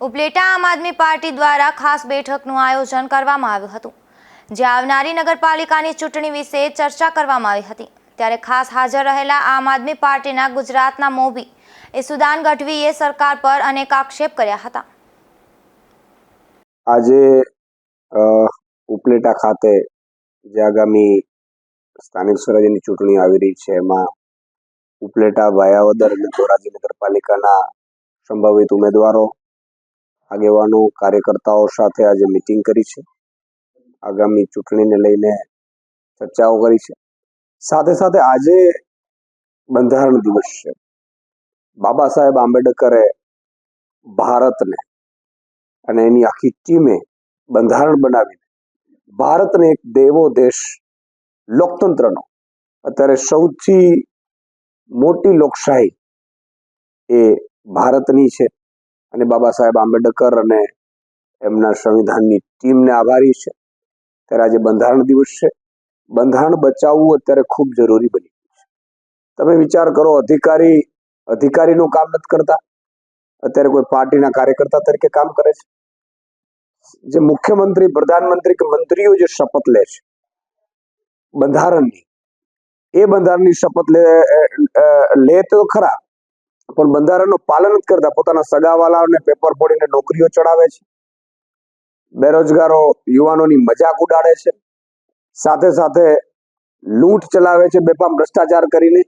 ઉપલેટા આમ આદમી પાર્ટી દ્વારા ખાસ બેઠકનું આયોજન કરવામાં આવ્યું હતું, જ્યાં આવનારી નગરપાલિકાની ચૂંટણી વિશે ચર્ચા કરવામાં આવી હતી। ત્યારે ખાસ હાજર રહેલા આમ આદમી પાર્ટીના ગુજરાતના મોભી ઈસુદાન ગઢવીએ સરકાર પર અનેક આક્ષેપ કર્યા હતા। આજે ઉપલેટા ખાતે જે આગામી સ્થાનિક સ્વરાજ્યની ચૂંટણી આવી રહી છે, એમાં ઉપલેટા, ભાયાવદર અને ધોરાજી નગરપાલિકાના સંભવિત ઉમેદવારો, આગેવાનો, કાર્યકર્તાઓ સાથે આજે મિટિંગ કરી છે। આગામી ચૂંટણીને લઈને ચર્ચાઓ કરી છે। સાથે સાથે આજે બંધારણ દિવસ છે। બાબા સાહેબ આંબેડકરે ભારતને અને એની આખી ટીમે બંધારણ બનાવીને ભારતને એક દેવો દેશ, લોકતંત્રનો, અત્યારે સૌથી મોટી લોકશાહી એ ભારતની છે અને બાબા સાહેબ આંબેડકર અને એમના સંવિધાનની ટીમને આભારી છે। ત્યારે આજે બંધારણ દિવસ છે। બંધારણ બચાવવું અત્યારે ખૂબ જરૂરી બની ગયું છે। તમે વિચાર કરો, અધિકારીનું કામ નથી કરતા, અત્યારે કોઈ પાર્ટીના કાર્યકર્તા તરીકે કામ કરે છે। જે મુખ્યમંત્રી, પ્રધાનમંત્રી કે મંત્રીઓ જે શપથ લે છે બંધારણની, એ બંધારણની શપથ લે તો ખરા, પણ બંધારણનું પાલન નથી કરતા। પોતાના સગાવાલાઓને પેપર ફોડીને નોકરીઓ ચડાવે છે, બેરોજગારો યુવાનોની મજાક ઉડાડે છે, સાથે સાથે લૂંટ ચલાવે છે બેફામ ભ્રષ્ટાચાર કરીને।